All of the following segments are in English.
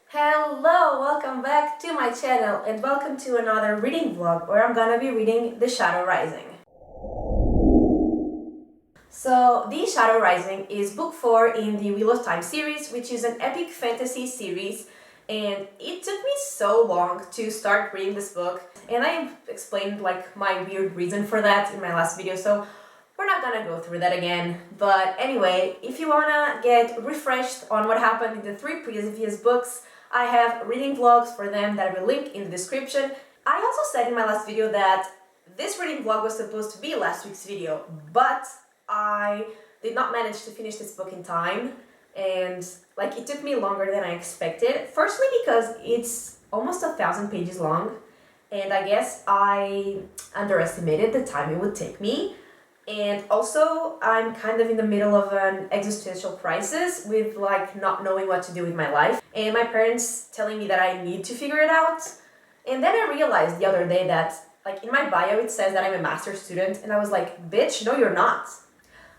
Hello, welcome back to my channel and welcome to another reading vlog where I'm gonna be reading The Shadow Rising. So, The Shadow Rising is book 4 in the Wheel of Time series, which is an epic fantasy series, and it took me so long to start reading this book, and I explained my weird reason for that in my last video, so we're not gonna go through that again. But anyway, if you wanna get refreshed on what happened in the 3 previous books, I have reading vlogs for them that I will link in the description. I also said in my last video that this reading vlog was supposed to be last week's video, but I did not manage to finish this book in time, and it took me longer than I expected. Firstly because it's almost 1,000 pages long, and I guess I underestimated the time it would take me. And also, I'm kind of in the middle of an existential crisis with not knowing what to do with my life. And my parents telling me that I need to figure it out. And then I realized the other day that in my bio it says that I'm a master's student, and I was like, bitch, no you're not.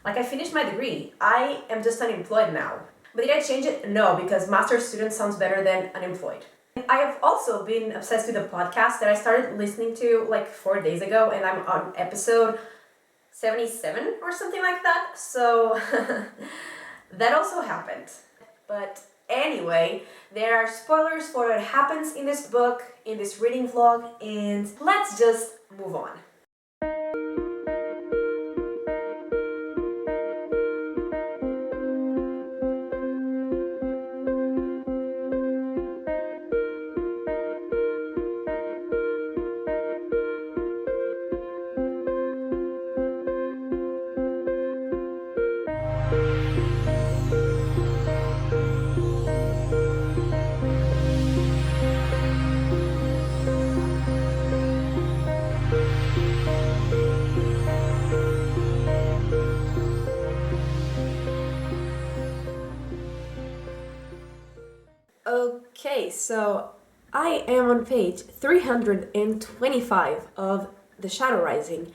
I finished my degree. I am just unemployed now. But did I change it? No, because master's student sounds better than unemployed. I have also been obsessed with a podcast that I started listening to 4 days ago, and I'm on episode 77 or something like that, so that also happened. But anyway, there are spoilers for what happens in this book, in this reading vlog, and let's just move on. Okay, so I am on page 325 of The Shadow Rising,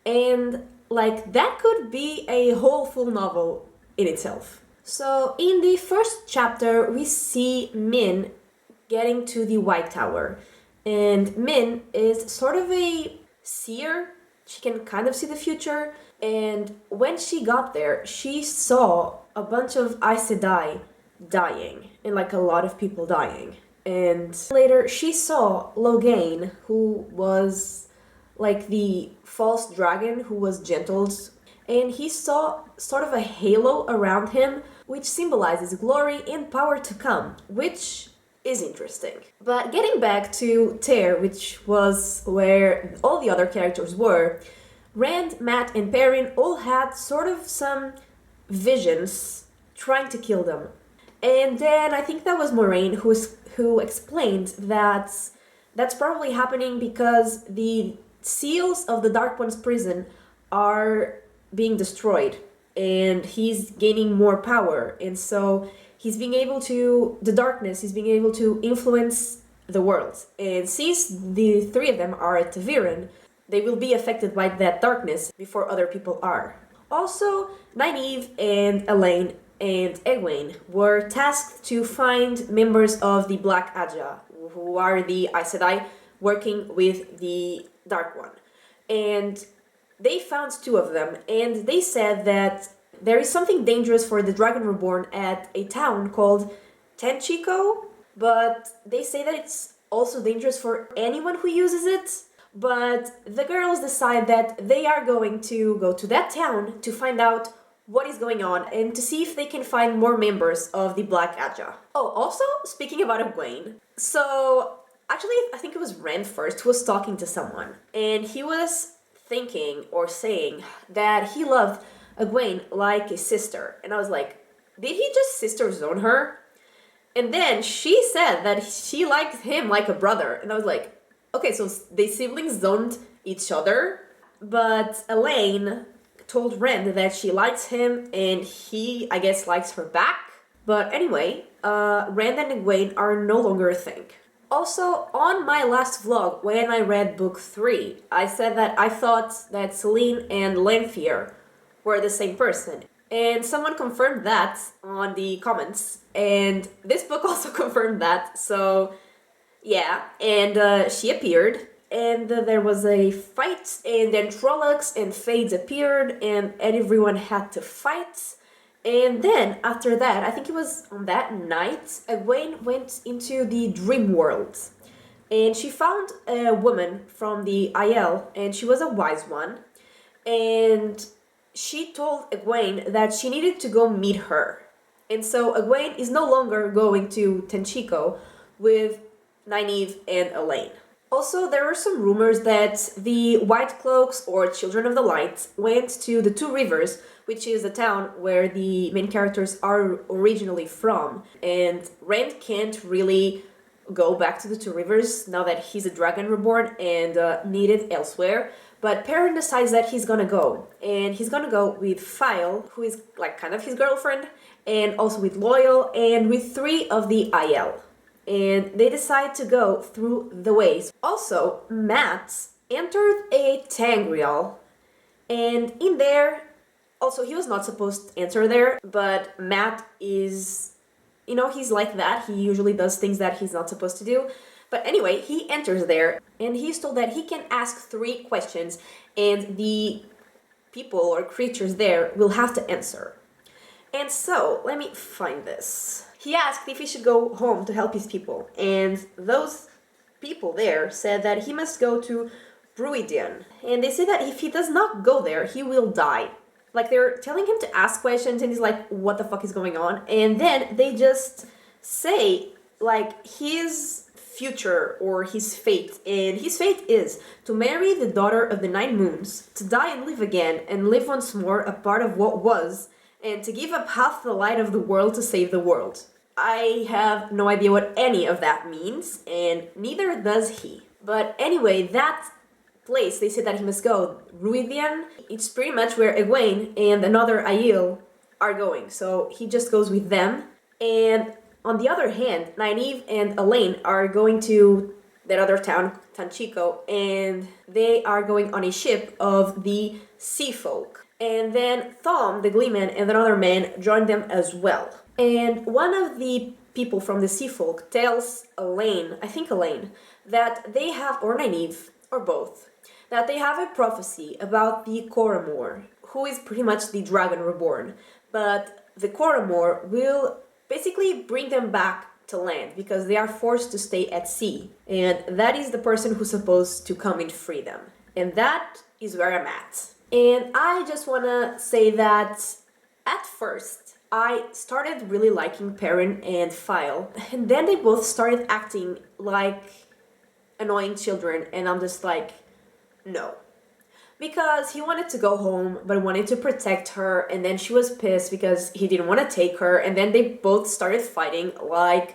and that could be a whole full novel in itself. So in the first chapter we see Min getting to the White Tower, and Min is sort of a seer. She can kind of see the future, and when she got there she saw a bunch of Aes Sedai dying, and a lot of people dying. And later she saw Logain, who was the false dragon who was gentled, and he saw sort of a halo around him which symbolizes glory and power to come, which is interesting. But getting back to Tear, which was where all the other characters were, Rand, Matt, and Perrin all had sort of some visions trying to kill them. And then I think that was Moraine who explained that that's probably happening because the seals of the Dark One's prison are being destroyed, and he's gaining more power, and so he's being able to influence the world. And since the 3 of them are at Taviran, they will be affected by that darkness before other people are. Also, Nynaeve and Elaine and Egwene were tasked to find members of the Black Aja, who are the Aes Sedai working with the Dark One. And they found 2 of them, and they said that there is something dangerous for the Dragon Reborn at a town called Tenchico, but they say that it's also dangerous for anyone who uses it. But the girls decide that they are going to go to that town to find out what is going on and to see if they can find more members of the Black Aja. Oh, also, speaking about Egwene, so actually I think it was Rand first who was talking to someone, and he was thinking or saying that he loved Egwene like a sister, and I was like, did he just sister zone her? And then she said that she liked him like a brother, and I was like, okay, so they siblings zoned each other. But Elaine told Rand that she likes him, and he, I guess, likes her back. But anyway, Rand and Egwene are no longer a thing. Also, on my last vlog, when I read book 3, I said that I thought that Celine and Lanfear were the same person. And someone confirmed that on the comments. And this book also confirmed that. So, yeah. And she appeared. And there was a fight. And then Trollocs and Fades appeared. And everyone had to fight. And then, after that, I think it was on that night, Egwene went into the dream world. And she found a woman from the Aiel, and she was a wise one. And she told Egwene that she needed to go meet her. And so Egwene is no longer going to Tenchico with Nynaeve and Elaine. Also, there are some rumors that the White Cloaks or Children of the Light went to the Two Rivers, which is the town where the main characters are originally from. And Rand can't really go back to the Two Rivers now that he's a dragon reborn and needed elsewhere. But Perrin decides that he's gonna go. And he's gonna go with File, who is like kind of his girlfriend, and also with Loyal, and with 3 of the Aiel. And they decide to go through the ways. Also, Matt entered a Tangreal, and in there, also he was not supposed to enter there, but Matt is, he's like that. He usually does things that he's not supposed to do. But anyway, he enters there, and he's told that he can ask 3 questions, and the people or creatures there will have to answer. And so, let me find this. He asked if he should go home to help his people, and those people there said that he must go to Bruidian. And they say that if he does not go there, he will die. Like, they're telling him to ask questions, and he's like, what the fuck is going on? And then they just say, like, his future or his fate. And his fate is to marry the daughter of the 9 moons, to die and live again, and live once more a part of what was, and to give up half the light of the world to save the world. I have no idea what any of that means, and neither does he. But anyway, that place they said that he must go, Ruidian, it's pretty much where Egwene and another Aiel are going. So he just goes with them. And on the other hand, Nynaeve and Elaine are going to that other town, Tanchico, and they are going on a ship of the Sea Folk. And then Thom, the Gleeman, and another man join them as well. And one of the people from the Sea Folk tells Elaine, I think Elaine, that they have, or Nynaeve, or both, that they have a prophecy about the Coromor, who is pretty much the dragon reborn. But the Coromor will basically bring them back to land because they are forced to stay at sea. And that is the person who's supposed to come and free them. And that is where I'm at. And I just want to say that at first, I started really liking Perrin and File, and then they both started acting like annoying children, and I'm just like, no. Because he wanted to go home, but wanted to protect her, and then she was pissed because he didn't want to take her, and then they both started fighting like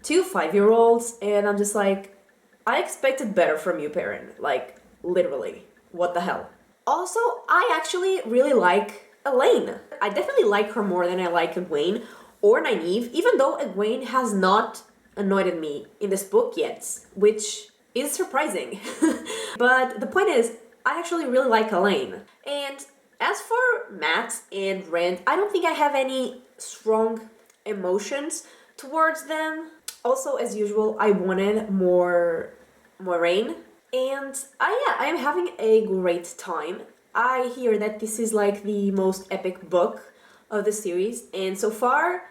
2 5-year-olds, and I'm just like, I expected better from you, Perrin. Like, literally. What the hell? Also, I actually really like Elaine. I definitely like her more than I like Egwene or Nynaeve, even though Egwene has not annoyed me in this book yet, which is surprising. But the point is, I actually really like Elaine. And as for Matt and Rand, I don't think I have any strong emotions towards them. Also, as usual, I wanted more Moiraine. And I am having a great time. I hear that this is like the most epic book of the series, and so far,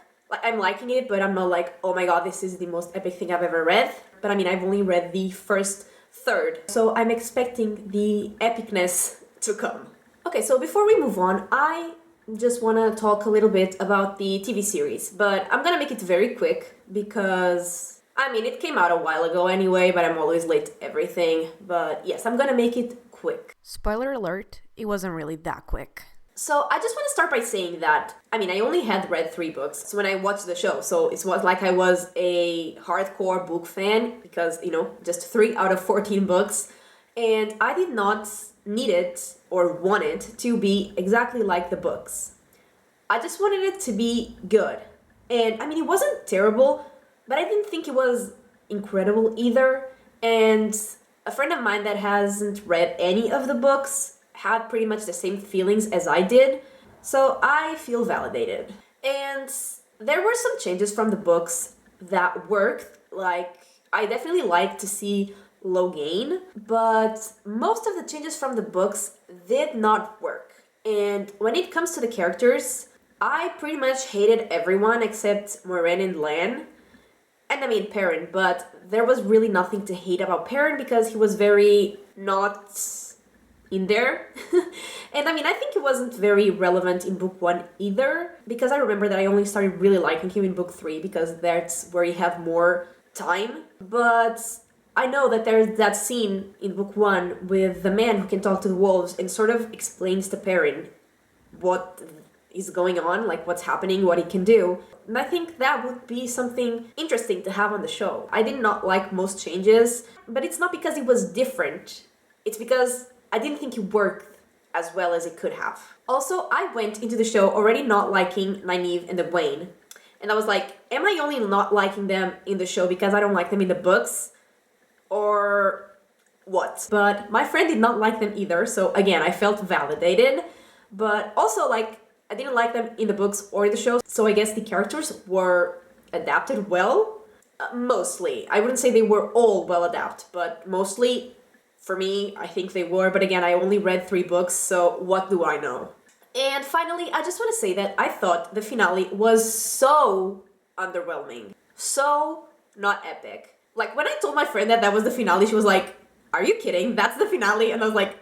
I'm liking it, but I'm not like, oh my god, this is the most epic thing I've ever read. But I mean, I've only read the first third, so I'm expecting the epicness to come. Okay, so before we move on, I just want to talk a little bit about the TV series, but I'm gonna make it very quick because I mean, it came out a while ago anyway, but I'm always late to everything. But yes, I'm gonna make it quick. Spoiler alert, it wasn't really that quick. So I just want to start by saying that, I mean, I only had read 3 books when I watched the show, so it was like I was a hardcore book fan because, just 3 out of 14 books, and I did not need it or want it to be exactly like the books. I just wanted it to be good. And I mean, it wasn't terrible, but I didn't think it was incredible either. And a friend of mine that hasn't read any of the books had pretty much the same feelings as I did. So I feel validated. And there were some changes from the books that worked. Like, I definitely like to see Logain, but most of the changes from the books did not work. And when it comes to the characters, I pretty much hated everyone except Moiraine and Lan. And I mean Perrin, but there was really nothing to hate about Perrin because he was very not in there. And I mean, I think he wasn't very relevant in book 1 either, because I remember that I only started really liking him in book 3 because that's where you have more time. But I know that there's that scene in book 1 with the man who can talk to the wolves and sort of explains to Perrin what is going on, like what's happening, what he can do. And I think that would be something interesting to have on the show. I did not like most changes, but it's not because it was different. It's because I didn't think it worked as well as it could have. Also, I went into the show already not liking Nynaeve and Egwene. And I was like, am I only not liking them in the show because I don't like them in the books? Or what? But my friend did not like them either, so again, I felt validated. But also, like, I didn't like them in the books or in the show, so I guess the characters were adapted well. Mostly. I wouldn't say they were all well adapted, but mostly, for me, I think they were. But again, I only read 3 books, so what do I know? And finally, I just want to say that I thought the finale was so underwhelming. So not epic. Like, when I told my friend that that was the finale, she was like, are you kidding? That's the finale? And I was like,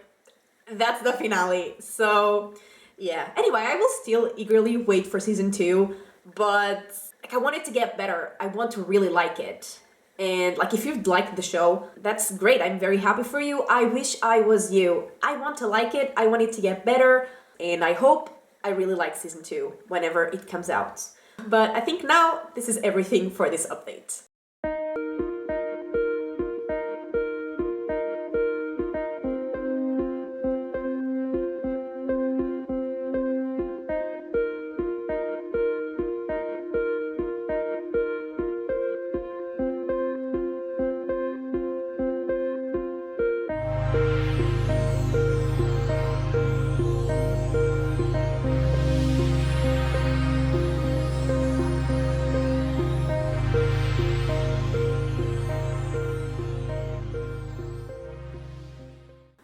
that's the finale. So, yeah. Anyway, I will still eagerly wait for season 2, but like, I want it to get better. I want to really like it. And like, if you've liked the show, that's great. I'm very happy for you. I wish I was you. I want to like it. I want it to get better. And I hope I really like season 2 whenever it comes out. But I think now this is everything for this update.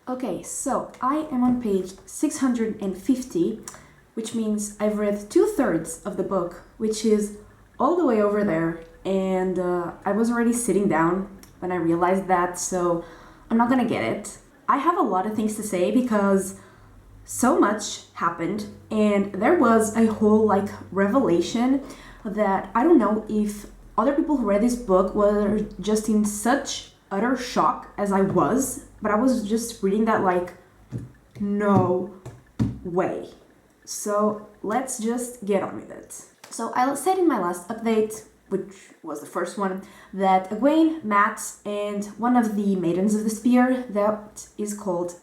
Okay, so I am on page 650, which means I've read 2/3 of the book, which is all the way over there, and I was already sitting down when I realized that, so I'm not gonna get it. I have a lot of things to say because so much happened, and there was a whole like revelation that I don't know if other people who read this book were just in such utter shock as I was, but I was just reading that like, no way. So let's just get on with it. So I said in my last update, which was the first one, that Egwene, Mat, and one of the Maidens of the Spear, that is called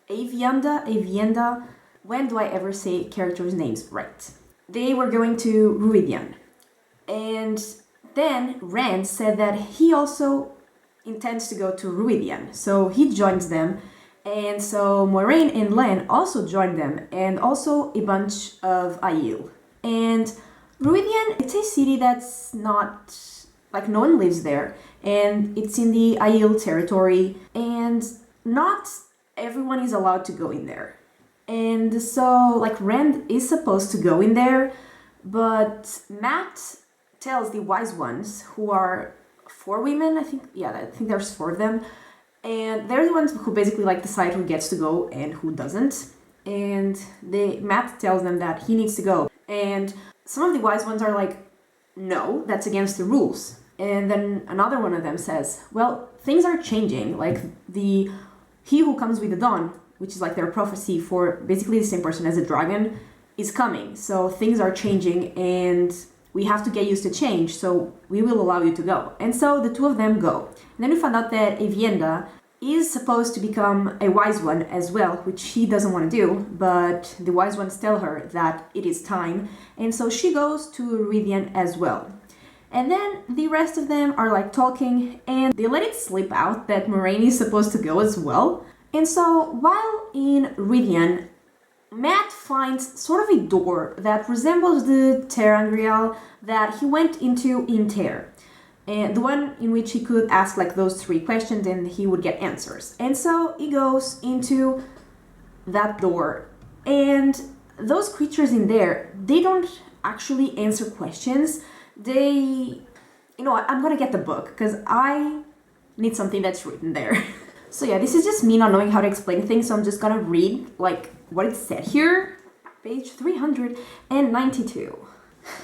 Avienda, when do I ever say characters' names right? They were going to Ruidian. And then Rand said that he also intends to go to Ruidian, so he joins them, and so Moiraine and Lan also joined them, and also a bunch of Aiel. And Ruidian, it's a city that's not, like, no one lives there, and it's in the Aiel territory, and not everyone is allowed to go in there. And so, like, Rand is supposed to go in there, but Mat tells the Wise Ones, who are 4 women, I think there's 4 of them, and they're the ones who basically like decide who gets to go and who doesn't, and Mat tells them that he needs to go, and some of the Wise Ones are like, no, that's against the rules, and then another one of them says, well, things are changing, like he who comes with the dawn, which is like their prophecy for basically the same person as a dragon, is coming, so things are changing, and we have to get used to change, so we will allow you to go. And so the 2 of them go. And then we found out that Avienda is supposed to become a Wise One as well, which she doesn't want to do, but the Wise Ones tell her that it is time, and so she goes to Ruidian as well. And then the rest of them are like talking, and they let it slip out that Moiraine is supposed to go as well. And so while in Ruidian, Matt finds sort of a door that resembles the Terangrial that he went into in Ter. And the one in which he could ask like those 3 questions and he would get answers. And so he goes into that door, and those creatures in there, they don't actually answer questions. They, I'm gonna get the book because I need something that's written there. So yeah, this is just me not knowing how to explain things, so I'm just gonna read like what it said here, page 392.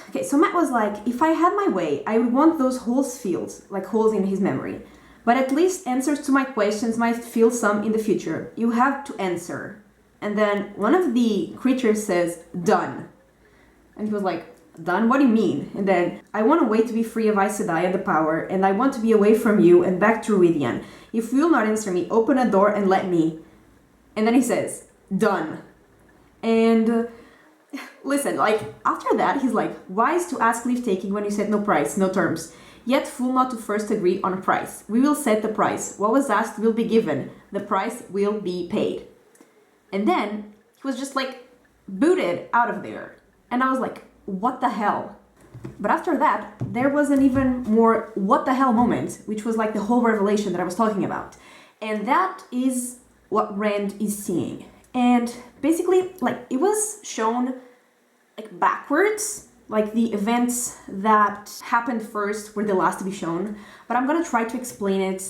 Okay, so Matt was like, if I had my way, I would want those holes filled, like holes in his memory. But at least answers to my questions might fill some in the future. You have to answer. And then one of the creatures says, done. And he was like, done? What do you mean? And then, I want a way to be free of Aes Sedai and the power, and I want to be away from you and back to Ruidian. If you will not answer me, open a door and let me. And then he says, done. And listen, like, after that, he's like, wise to ask leave taking when you set no price, no terms. Yet fool not to first agree on a price. We will set the price. What was asked will be given. The price will be paid. And then he was just like booted out of there. And I was like, what the hell? But after that, there was an even more what the hell moment, which was like the whole revelation that I was talking about. And that is what Rand is seeing. And basically, like, it was shown like backwards, like the events that happened first were the last to be shown. But I'm gonna try to explain it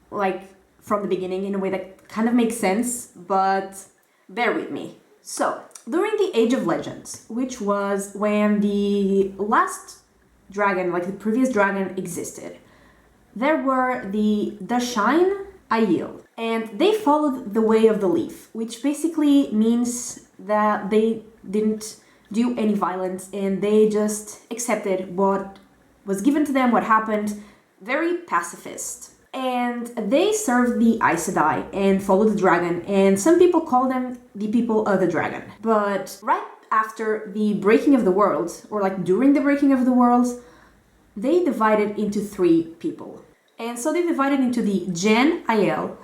like from the beginning in a way that kind of makes sense, but bear with me. So, during the Age of Legends, which was when the last dragon, like the previous dragon, existed, there were the Dashine Aiel, and they followed the way of the leaf, which basically means that they didn't do any violence and they just accepted what was given to them, what happened, very pacifist. And they served the Aes Sedai and followed the dragon, and some people call them the people of the dragon. But right after the breaking of the world, or like during the breaking of the world, they divided into 3 people. And so they divided into the Jen Aiel,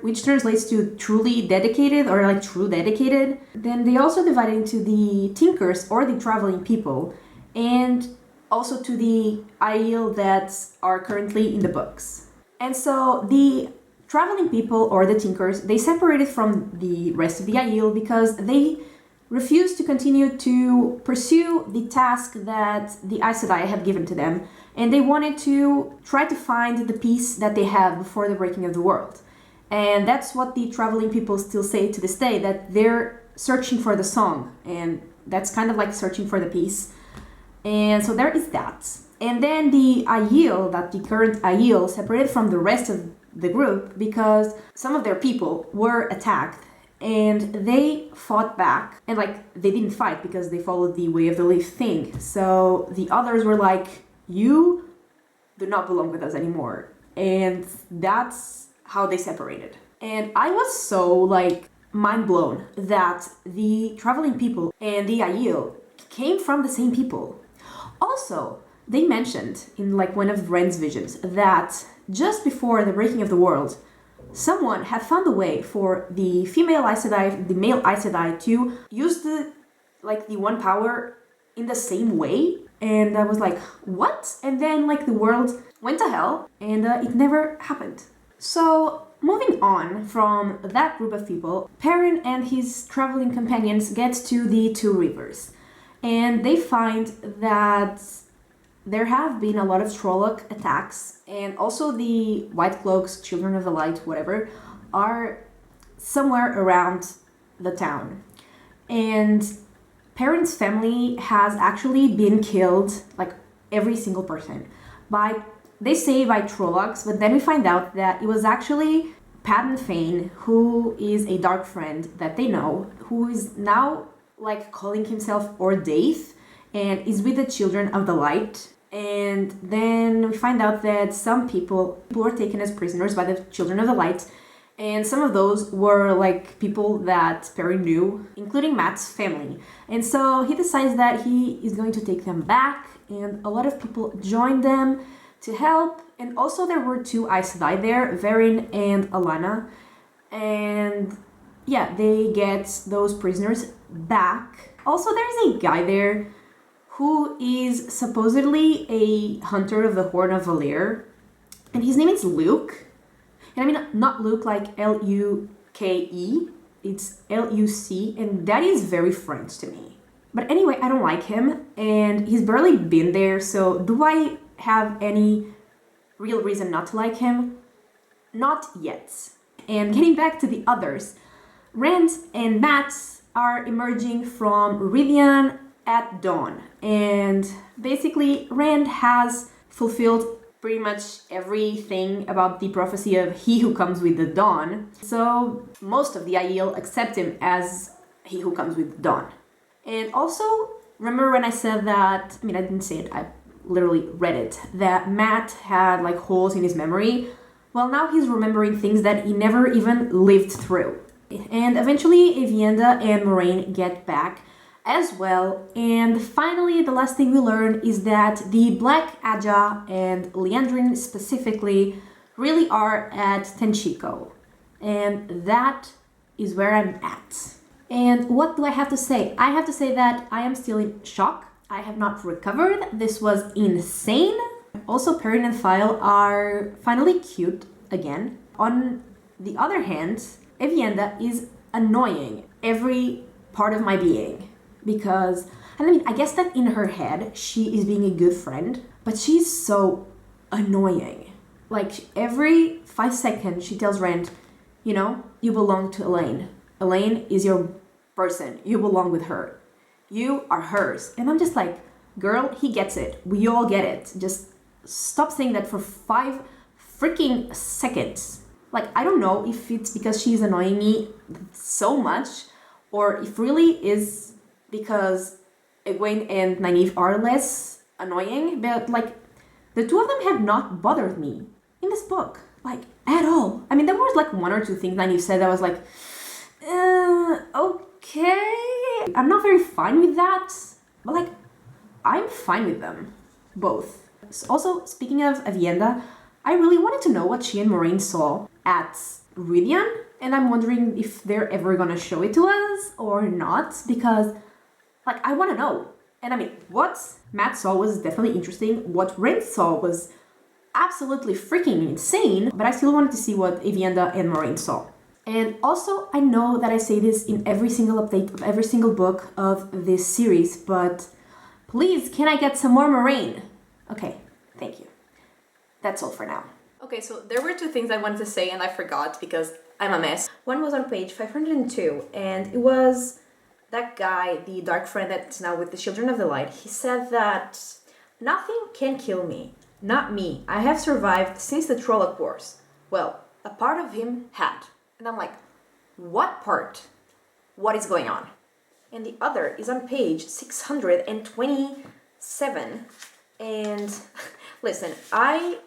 which translates to truly dedicated or like true dedicated. Then they also divided into the Tinkers or the traveling people, and also to the Aiel that are currently in the books. And so the traveling people or the Tinkers, they separated from the rest of the Aiel because they refused to continue to pursue the task that the Aes Sedai had given to them, and they wanted to try to find the peace that they had before the breaking of the world. And that's what the traveling people still say to this day, that they're searching for the song, and that's kind of like searching for the peace. And so there is that. And then the Aiel, that the current Aiel, separated from the rest of the group because some of their people were attacked and they fought back. And like, they didn't fight because they followed the way of the leaf thing. So the others were like, you do not belong with us anymore. And that's how they separated. And I was so like mind blown that the traveling people and the Aiel came from the same people. Also, they mentioned in like one of Ren's visions that just before the breaking of the world, someone had found a way for the female Aes Sedai, the male Aes Sedai to use the one power in the same way. And I was like, what? And then like the world went to hell and it never happened. So moving on from that group of people, Perrin and his traveling companions get to the 2 rivers. And they find that there have been a lot of Trolloc attacks, and also the White Cloaks, Children of the Light, whatever, are somewhere around the town. And Perrin's family has actually been killed, like every single person, they say by Trollocs, but then we find out that it was actually Padden Fane, who is a dark friend that they know, who is now like calling himself Ordaith and is with the Children of the Light. And then we find out that some people were taken as prisoners by the Children of the Light, and some of those were like people that Perry knew, including Matt's family. And so he decides that he is going to take them back, and a lot of people joined them to help. And also there were 2 Aes Sedai there, Verin and Alana. And yeah, they get those prisoners back. Also, there's a guy there who is supposedly a hunter of the Horn of Valir, and his name is Luke. And I mean, not Luke like Luke, it's Luc, and that is very French to me. But anyway, I don't like him, and he's barely been there, so do I have any real reason not to like him? Not yet. And getting back to the others, Rand and Matt are emerging from Rivian at dawn, and basically Rand has fulfilled pretty much everything about the prophecy of he who comes with the dawn, so most of the Aiel accept him as he who comes with the dawn. And also, remember when I said that, I mean, I didn't say it, I literally read it, that Matt had like holes in his memory? Well, now he's remembering things that he never even lived through. And eventually, Avienda and Moraine get back as well. And finally, the last thing we learn is that the Black Aja and Leandrin specifically really are at Tenchiko. And that is where I'm at. And what do I have to say? I have to say that I am still in shock. I have not recovered. This was insane. Also, Perrin and File are finally cute again. On the other hand, Avienda is annoying every part of my being. Because, I mean, I guess that in her head, she is being a good friend, but she's so annoying. Like, every 5 seconds, she tells Rand, you know, you belong to Elaine. Elaine is your person. You belong with her. You are hers. And I'm just like, girl, he gets it. We all get it. Just stop saying that for 5 freaking seconds. Like, I don't know if it's because she's annoying me so much, or if really is because Egwene and Nynaeve are less annoying, but like, the two of them have not bothered me in this book, like, at all. I mean, there was like 1 or 2 things Nynaeve said that was like, okay. I'm not very fine with that, but like, I'm fine with them, both. Also, speaking of Avienda, I really wanted to know what she and Moraine saw at Rivian, and I'm wondering if they're ever gonna show it to us or not, because, like, I want to know. And I mean, what Matt saw was definitely interesting. What Rand saw was absolutely freaking insane, but I still wanted to see what Avienda and Moraine saw. And also, I know that I say this in every single update of every single book of this series, but please, can I get some more Moraine? Okay, thank you. That's all for now. Okay, so there were 2 things I wanted to say and I forgot because I'm a mess. One was on page 502, and it was that guy, the dark friend that's now with the Children of the Light. He said that nothing can kill me. Not me. I have survived since the Trolloc Wars. Well, a part of him had. And I'm like, what part? What is going on? And the other is on page 627. And listen, I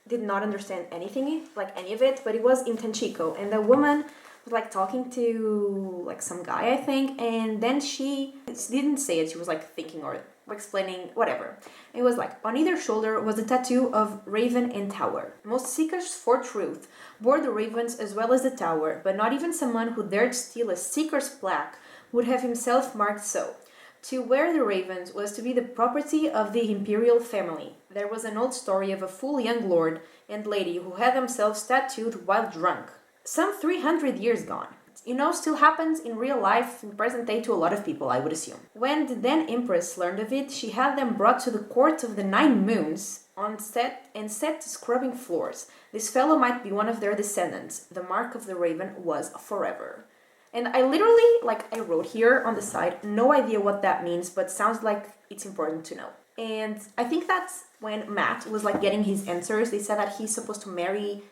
did not understand anything, like any of it, but it was in Tenchiko. And the woman was like talking to like some guy, I think. And then she didn't say it. She was like thinking or explaining, whatever. It was like, on either shoulder was a tattoo of raven and tower. Most seekers for truth bore the ravens as well as the tower, but not even someone who dared steal a seeker's plaque would have himself marked so. To wear the ravens was to be the property of the imperial family. There was an old story of a fool young lord and lady who had themselves tattooed while drunk. Some 300 years gone. You know, still happens in real life in present day to a lot of people, I would assume. When the then empress learned of it, she had them brought to the court of the 9 moons set to scrubbing floors. This fellow might be one of their descendants. The mark of the raven was forever. And I literally, like I wrote here on the side, no idea what that means, but sounds like it's important to know. And I think that's when Matt was like getting his answers. They said that he's supposed to marry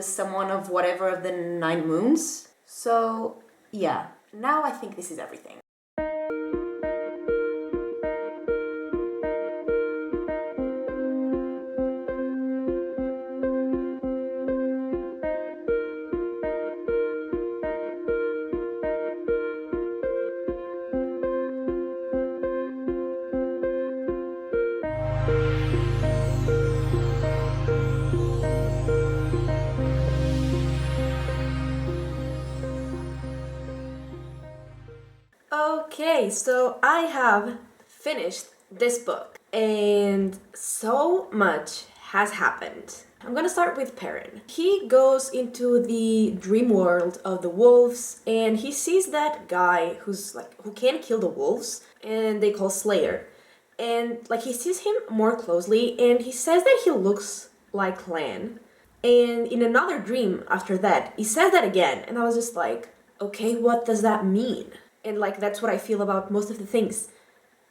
someone of whatever of the 9 moons. So, yeah, now I think this is everything. Okay, so I have finished this book, and so much has happened. I'm gonna start with Perrin. He goes into the dream world of the wolves, and he sees that guy who can kill the wolves, and they call Slayer. And he sees him more closely, and he says that he looks like Lan. And in another dream after that, he says that again, and I was just like, okay, what does that mean? And that's what I feel about most of the things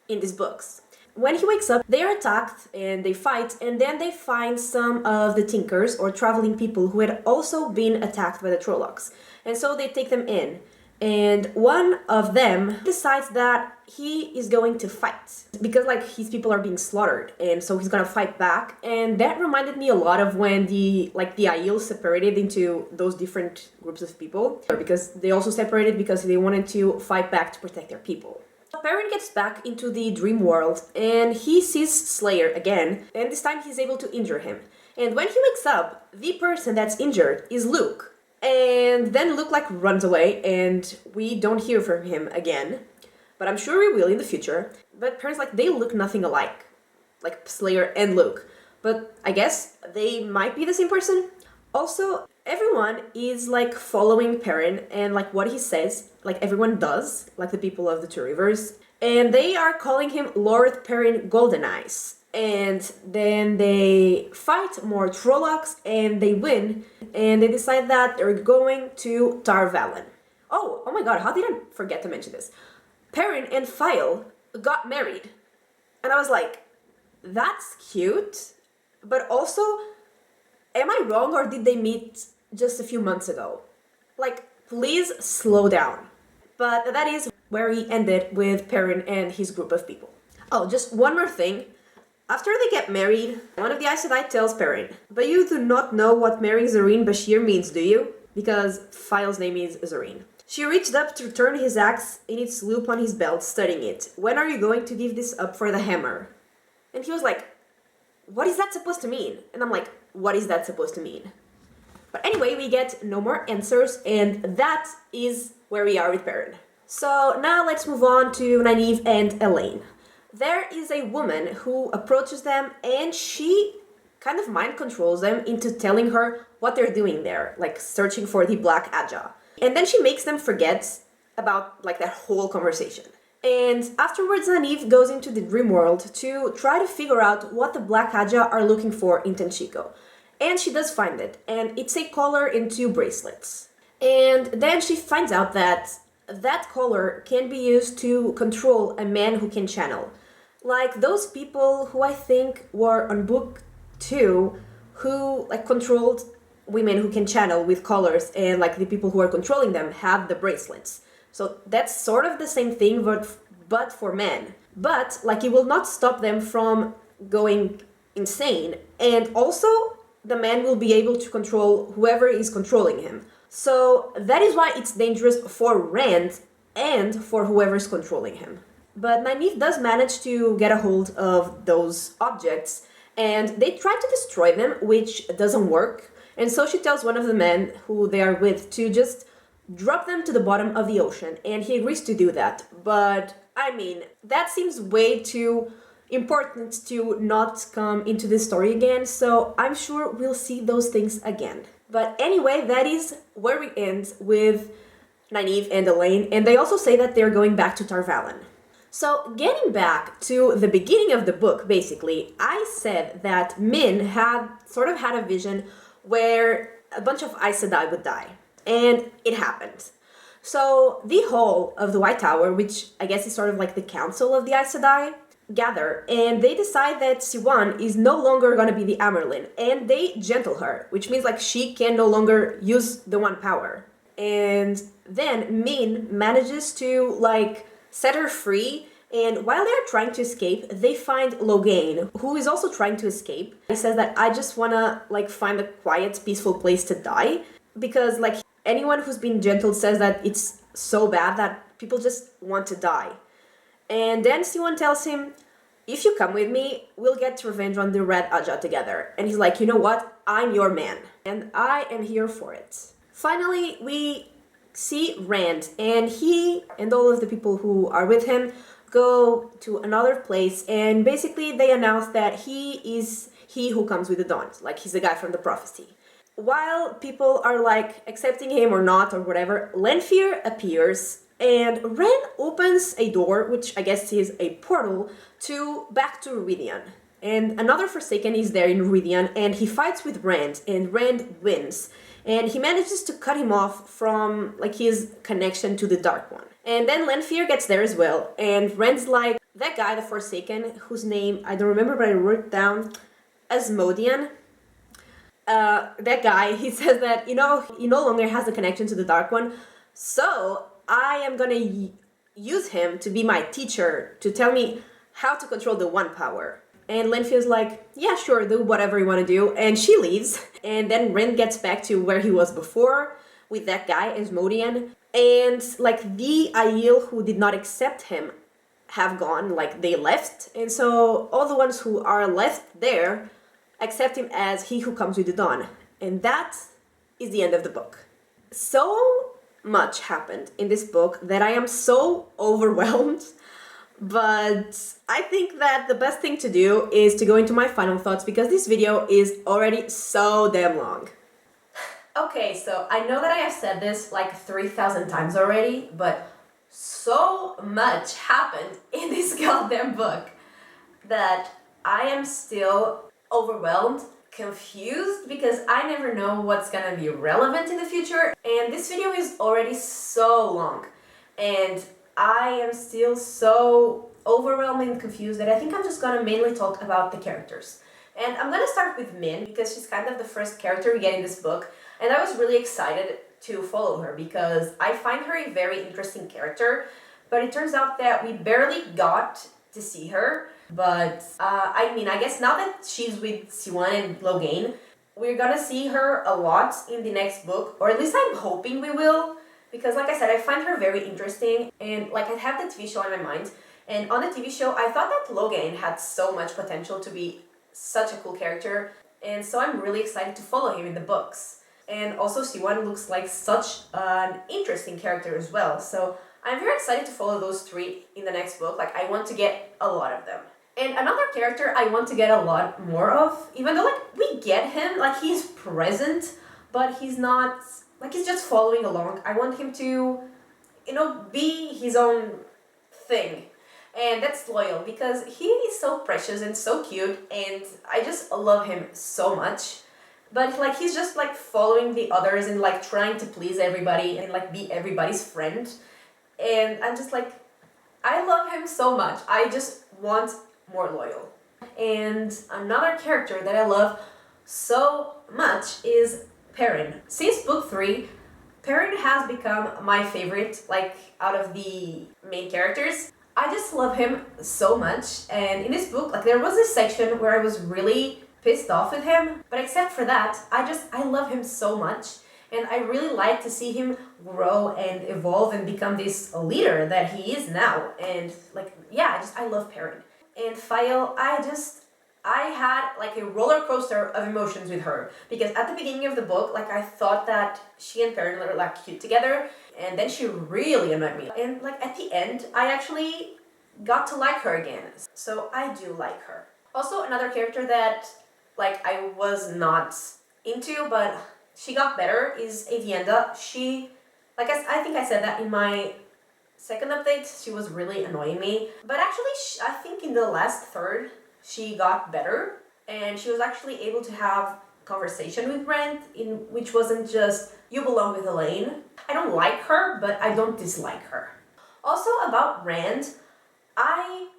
in these books. When he wakes up, they are attacked and they fight, and then they find some of the Tinkers or traveling people who had also been attacked by the Trollocs. And so they take them in. And one of them decides that he is going to fight because his people are being slaughtered, and so he's gonna fight back. And that reminded me a lot of when the Aiel separated into those different groups of people, because they also separated because they wanted to fight back to protect their people. Perrin gets back into the dream world and he sees Slayer again, and this time he's able to injure him. And when he wakes up, the person that's injured is Luke. And then Luke runs away and we don't hear from him again. But I'm sure we will in the future. But Perrin's they look nothing alike. Slayer and Luke. But I guess they might be the same person. Also, everyone is following Perrin and what he says, everyone does, the people of the Two Rivers. And they are calling him Lord Perrin Goldeneyes. And then they fight more Trollocs and they win. And they decide that they're going to Tar Valon. Oh my god, how did I forget to mention this? Perrin and File got married. And I was like, that's cute. But also, am I wrong or did they meet just a few months ago? Please slow down. But that is where he ended with Perrin and his group of people. Oh, just one more thing. After they get married, one of the Aes Sedai tells Perrin, but you do not know what marrying Zareen Bashir means, do you? Because File's name is Zareen. She reached up to turn his axe in its loop on his belt, studying it. When are you going to give this up for the hammer? And he was like, what is that supposed to mean? And I'm like, what is that supposed to mean? But anyway, we get no more answers, and that is where we are with Perrin. So now let's move on to Nynaeve and Elaine. There is a woman who approaches them, and she kind of mind controls them into telling her what they're doing there, searching for the Black Aja. And then she makes them forget about that whole conversation. And afterwards, Nynaeve goes into the dream world to try to figure out what the Black Aja are looking for in Tenchico. And she does find it, and it's a collar and 2 bracelets. And then she finds out that that collar can be used to control a man who can channel. Those people who I think were on book 2, who controlled women who can channel with collars, and the people who are controlling them have the bracelets. So that's sort of the same thing, but for men. But it will not stop them from going insane. And also, the man will be able to control whoever is controlling him. So that is why it's dangerous for Rand and for whoever is controlling him. But Nynaeve does manage to get a hold of those objects, and they try to destroy them, which doesn't work. And so she tells one of the men who they are with to just drop them to the bottom of the ocean, and he agrees to do that. But, that seems way too important to not come into this story again, so I'm sure we'll see those things again. But anyway, that is where we end with Nynaeve and Elaine, and they also say that they're going back to Tar Valon. So, getting back to the beginning of the book, basically, I said that Min had a vision where a bunch of Aes Sedai would die. And it happened. So, the Hall of the White Tower, which I guess is sort of the council of the Aes Sedai, gather, and they decide that Siwan is no longer going to be the Amerlin, and they gentle her, which means she can no longer use the One Power. And then Min manages to set her free, and while they're trying to escape, they find Logain, who is also trying to escape. He says that I just wanna find a quiet, peaceful place to die, because anyone who's been gentled says that it's so bad that people just want to die. And then Siwan tells him, if you come with me, we'll get revenge on the Red Aja together. And he's like, you know what? I'm your man, and I am here for it. Finally, we see Rand, and he and all of the people who are with him go to another place, and basically they announce that he is he who comes with the dawn, like he's the guy from the prophecy. While people are like accepting him or not or whatever, Lanfear appears and Ren opens a door, which I guess is a portal, to back to Ruidian. And another Forsaken is there in Ruidian, and he fights with Rand, and Rand wins. And he manages to cut him off from like his connection to the Dark One. And then Lanfear gets there as well, and Rand's like, that guy, the Forsaken, whose name I don't remember, but I wrote down, Asmodean. That guy, he says that, he no longer has the connection to the Dark One, so I am gonna use him to be my teacher, to tell me how to control the One Power. And Lanfear's like, yeah, sure, do whatever you want to do, and she leaves. And then Ren gets back to where he was before, with that guy, Asmodean. And, like, the Aiel who did not accept him have gone, like, they left. And so all the ones who are left there accept him as he who comes with the dawn. And that is the end of the book. So much happened in this book that I am so overwhelmed. But I think that the best thing to do is to go into my final thoughts, because this video is already so damn long. Okay, so I know that I have said this like 3,000 times already, but so much happened in this goddamn book that I am still overwhelmed, confused, because I never know what's gonna be relevant in the future, and this video is already so long, and I am still so overwhelmed and confused that I think I'm just gonna mainly talk about the characters. And I'm gonna start with Min, because she's kind of the first character we get in this book, and I was really excited to follow her because I find her a very interesting character, but it turns out that we barely got to see her. But I mean, I guess now that she's with Siwan and Logain, we're gonna see her a lot in the next book, or at least I'm hoping we will, because like I said, I find her very interesting, and like I have the TV show in my mind, and on the TV show I thought that Logain had so much potential to be such a cool character, and so I'm really excited to follow him in the books. And also Siwan looks like such an interesting character as well, so I'm very excited to follow those three in the next book. Like, I want to get a lot of them. And another character I want to get a lot more of, even though like we get him, like he's present, but he's not, like he's just following along. I want him to, be his own thing. And that's Loyal, because he is so precious and so cute, and I just love him so much. But like he's just like following the others and like trying to please everybody and like be everybody's friend. And I'm just like, I love him so much. I just want more Loyal. And another character that I love so much is Perrin. Since book 3, Perrin has become my favorite, like, out of the main characters. I just love him so much, and in this book, like, there was this section where I was really pissed off with him, but except for that, I love him so much, and I really like to see him grow and evolve and become this leader that he is now, and, like, yeah, I love Perrin. And Fael, I had like a roller coaster of emotions with her, because at the beginning of the book, like I thought that she and Perrin were like cute together, and then she really annoyed me. And like at the end, I actually got to like her again. So I do like her. Also, another character that like I was not into, but she got better, is Avienda. She, like I think I said that in my second update, she was really annoying me. But actually, I think in the last third, she got better, and she was actually able to have conversation with Brent, in which wasn't just, you belong with Elaine. I don't like her, but I don't dislike her. Also about Rand, I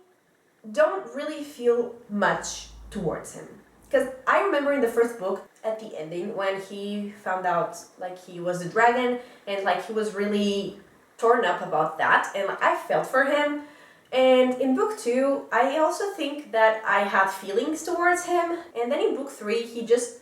don't really feel much towards him. Because I remember in the first book, at the ending, when he found out like he was a dragon, and like he was really torn up about that, and like, I felt for him. And in book 2, I also think that I had feelings towards him, and then in book 3, he just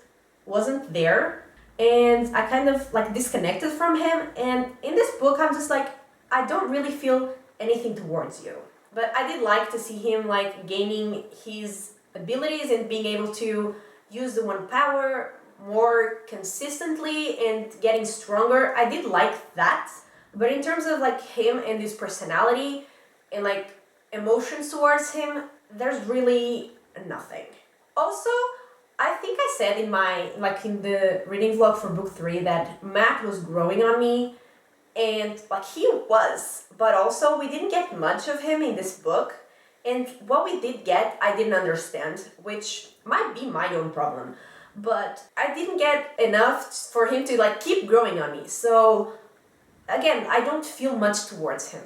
wasn't there, and I kind of like disconnected from him, and in this book, I'm just like, I don't really feel anything towards you. But I did like to see him like gaining his abilities and being able to use the One Power more more consistently and getting stronger, I did like that. But in terms of like him and his personality and like emotions towards him, there's really nothing. Also, I think I said in the reading vlog for book 3 that Matt was growing on me, and like he was, but also we didn't get much of him in this book, and what we did get I didn't understand, which might be my own problem, but I didn't get enough for him to like keep growing on me. So again, I don't feel much towards him.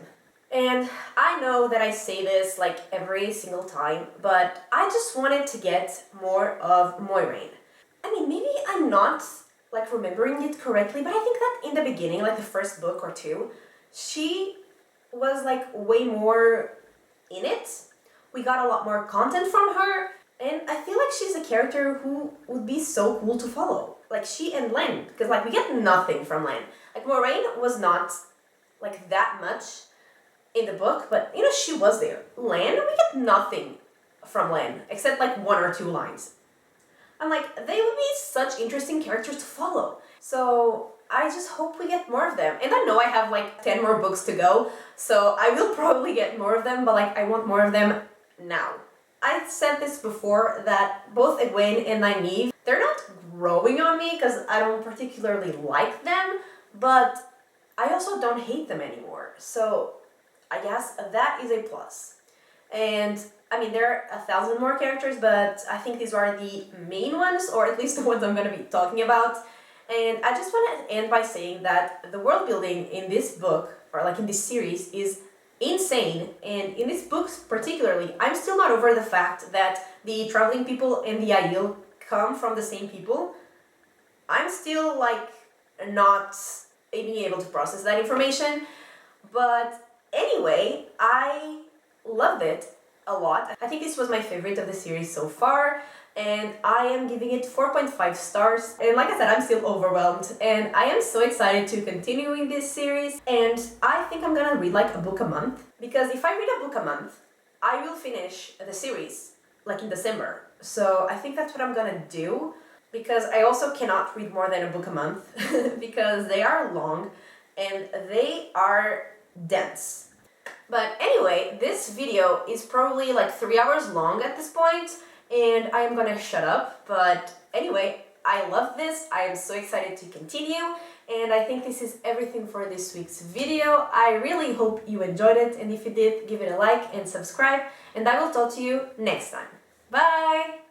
And I know that I say this like every single time, but I just wanted to get more of Moiraine. I mean, maybe I'm not like remembering it correctly, but I think that in the beginning, like the first book or two, she was like way more in it. We got a lot more content from her, and I feel like she's a character who would be so cool to follow. Like she and Len, because like we get nothing from Len. Like Moiraine was not like that much in the book, but you know, she was there. Len, we get nothing from Len, except like 1 or 2 lines. I'm like, they would be such interesting characters to follow. So I just hope we get more of them. And I know I have like 10 more books to go, so I will probably get more of them, but like I want more of them now. I said this before that both Egwene and Nynaeve, they're not growing on me because I don't particularly like them, but I also don't hate them anymore. So I guess that is a plus. And I mean, there are 1,000 more characters, but I think these are the main ones, or at least the ones I'm going to be talking about. And I just want to end by saying that the world building in this book, or like in this series, is insane. And in these books particularly, I'm still not over the fact that the traveling people and the Aiel come from the same people. I'm still like not being able to process that information. But anyway, I loved it a lot. I think this was my favorite of the series so far, and I am giving it 4.5 stars. And like I said, I'm still overwhelmed, and I am so excited to continue in this series. And I think I'm gonna read like a book a month, because if I read a book a month, I will finish the series like in December. So I think that's what I'm gonna do, because I also cannot read more than a book a month because they are long and they are dense. But anyway, this video is probably like 3 hours long at this point, and I am gonna shut up. But anyway, I love this. I am so excited to continue, and I think this is everything for this week's video. I really hope you enjoyed it, and if you did, give it a like and subscribe, and I will talk to you next time. Bye!